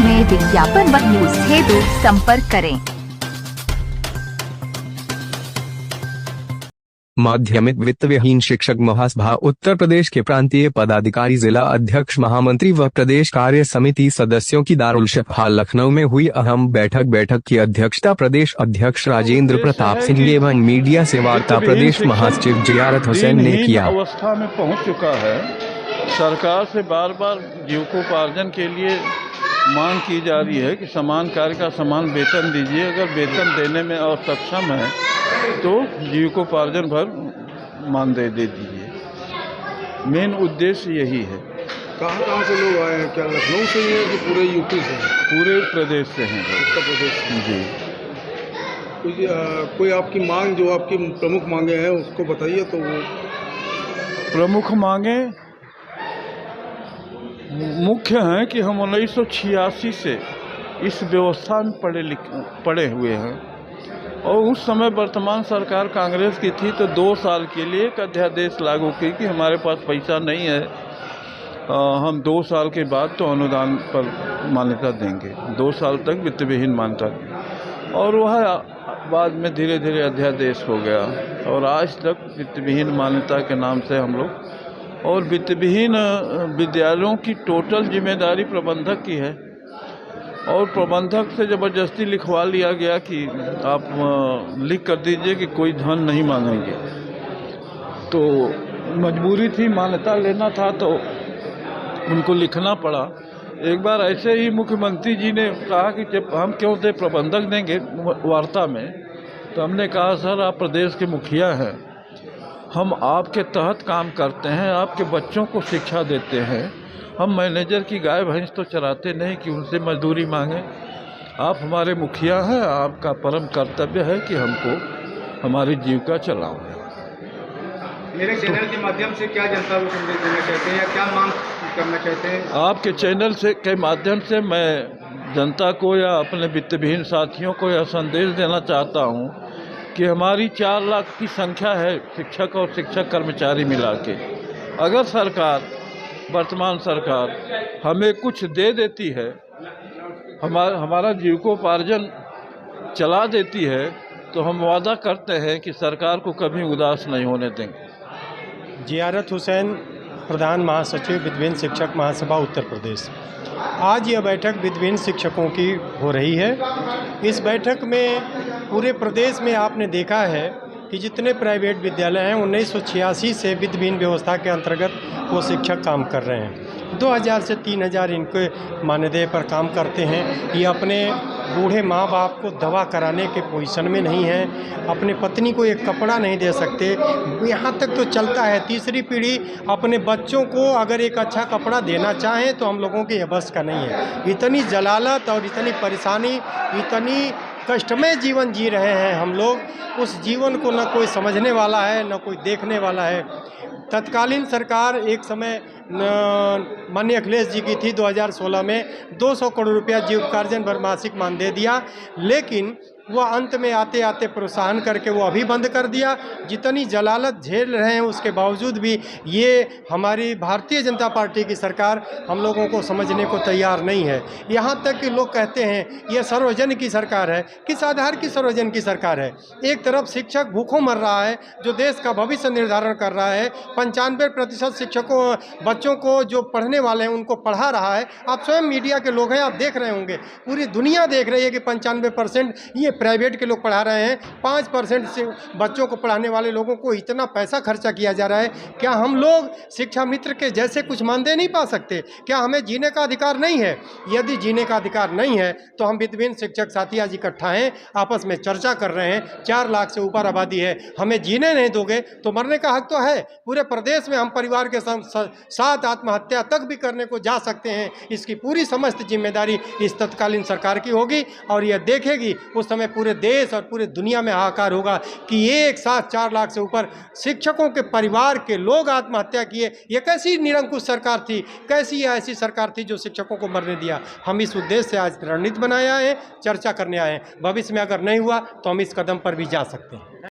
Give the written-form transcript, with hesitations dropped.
में विज्ञापन व न्यूज हेतु संपर्क करें। माध्यमिक वित्त विहीन शिक्षक महासभा उत्तर प्रदेश के प्रांतीय पदाधिकारी, जिला अध्यक्ष, महामंत्री व प्रदेश कार्य समिति सदस्यों की दारुल शिफा लखनऊ में हुई अहम बैठक की अध्यक्षता प्रदेश अध्यक्ष राजेंद्र प्रताप सिंह एवं मीडिया से वार्ता प्रदेश महासचिव जियारत हुसैन ने किया। अवस्था में पहुंच चुका है। सरकार से बार बार जीविकोपार्जन के लिए मांग की जा रही है कि समान कार्य का समान वेतन दीजिए। अगर वेतन देने में असक्षम है तो जीविकोपार्जन भर मानदेय दे दीजिए। मेन उद्देश्य यही है। कहाँ से लोग आए हैं? क्या लखनऊ से ही है कि पूरे यूपी से हैं? पूरे प्रदेश से हैं। उत्तर प्रदेश से जी। कोई आपकी मांग, जो आपकी प्रमुख मांगे हैं, उसको बताइए। तो वो प्रमुख मांगे मुख्य हैं कि हम 1986 से इस व्यवस्था में पड़े हुए हैं और उस समय वर्तमान सरकार कांग्रेस की थी तो 2 साल के लिए एक अध्यादेश लागू की कि हमारे पास पैसा नहीं है, हम 2 साल के बाद तो अनुदान पर मान्यता देंगे, 2 साल तक वित्त विहीन मान्यता देंगे। और वह बाद में धीरे धीरे अध्यादेश हो गया और आज तक वित्त विहीन मान्यता के नाम से हम लोग, और वित्त विहीन विद्यालयों की टोटल जिम्मेदारी प्रबंधक की है और प्रबंधक से ज़बरदस्ती लिखवा लिया गया कि आप लिख कर दीजिए कि कोई धन नहीं मांगेंगे। तो मजबूरी थी, मान्यता लेना था तो उनको लिखना पड़ा। एक बार ऐसे ही मुख्यमंत्री जी ने कहा कि जब हम क्यों दे, प्रबंधक देंगे वार्ता में। तो हमने कहा सर, आप प्रदेश के मुखिया हैं, हम आपके तहत काम करते हैं, आपके बच्चों को शिक्षा देते हैं, हम मैनेजर की गाय भैंस तो चराते नहीं कि उनसे मजदूरी मांगें। आप हमारे मुखिया हैं, आपका परम कर्तव्य है कि हमको हमारी जीविका चलाओ। मेरे चैनल के माध्यम से क्या जनता को संदेश देना चाहते हैं या क्या मांग करना चाहते हैं? आपके चैनल के माध्यम से मैं जनता को या अपने वित्त विहीन साथियों को यह संदेश देना चाहता हूँ कि हमारी 4 लाख की संख्या है, शिक्षक और शिक्षक कर्मचारी मिला के। अगर सरकार, वर्तमान सरकार हमें कुछ दे देती है, हमारा जीविकोपार्जन चला देती है, तो हम वादा करते हैं कि सरकार को कभी उदास नहीं होने देंगे। जियारत हुसैन, प्रधान महासचिव वित्त विहीन शिक्षक महासभा उत्तर प्रदेश। आज यह बैठक वित्त विहीन शिक्षकों की हो रही है। इस बैठक में पूरे प्रदेश में आपने देखा है कि जितने प्राइवेट विद्यालय हैं 1986 से वित्त विहीन व्यवस्था के अंतर्गत वो शिक्षक काम कर रहे हैं। 2000 से 3000 इनके मानदेय पर काम करते हैं। ये अपने बूढ़े माँ बाप को दवा कराने के पोजीशन में नहीं हैं, अपने पत्नी को एक कपड़ा नहीं दे सकते। यहाँ तक तो चलता है, तीसरी पीढ़ी अपने बच्चों को अगर एक अच्छा कपड़ा देना चाहें तो हम लोगों के ये बस का नहीं है। इतनी जलालत और इतनी परेशानी, इतनी कष्टमय जीवन जी रहे हैं हम लोग। उस जीवन को न कोई समझने वाला है, न कोई देखने वाला है। तत्कालीन सरकार एक समय माननीय अखिलेश जी की थी, 2016 में 200 करोड़ रुपया जीविकोपार्जन भर मासिक मानदेय दिया, लेकिन वह अंत में आते आते प्रोत्साहन करके वो अभी बंद कर दिया। जितनी जलालत झेल रहे हैं उसके बावजूद भी ये हमारी भारतीय जनता पार्टी की सरकार हम लोगों को समझने को तैयार नहीं है। यहाँ तक कि लोग कहते हैं ये सर्वजन की सरकार है। किस आधार की सर्वजन की सरकार है? एक तरफ शिक्षक भूखों मर रहा है जो देश का भविष्य निर्धारण कर रहा है, 95% शिक्षकों बच्चों को जो पढ़ने वाले हैं उनको पढ़ा रहा है। आप स्वयं मीडिया के लोग हैं, आप देख रहे होंगे, पूरी दुनिया देख रही है कि 95% ये प्राइवेट के लोग पढ़ा रहे हैं। 5% से बच्चों को पढ़ाने वाले लोगों को इतना पैसा खर्चा किया जा रहा है। क्या हम लोग शिक्षा मित्र के जैसे कुछ मानदेय नहीं पा सकते? क्या हमें जीने का अधिकार नहीं है? यदि जीने का अधिकार नहीं है तो हम वित्त विहीन शिक्षक साथी आज इकट्ठा हैं, आपस में चर्चा कर रहे हैं। 4 लाख से ऊपर आबादी है, हमें जीने नहीं दोगे तो मरने का हक तो है। पूरे प्रदेश में हम परिवार के साथ आत्महत्या तक भी करने को जा सकते हैं। इसकी पूरी समस्त जिम्मेदारी इस तत्कालीन सरकार की होगी और यह देखेगी। उस समय पूरे देश और पूरे दुनिया में हाहाकार होगा कि एक साथ 4 लाख से ऊपर शिक्षकों के परिवार के लोग आत्महत्या किए। ये कैसी निरंकुश सरकार थी? कैसी ऐसी सरकार थी जो शिक्षकों को मरने दिया? हम इस उद्देश्य से आज रणनीति बनाए आए हैं, चर्चा करने आए हैं। भविष्य में अगर नहीं हुआ तो हम इस कदम पर भी जा सकते हैं।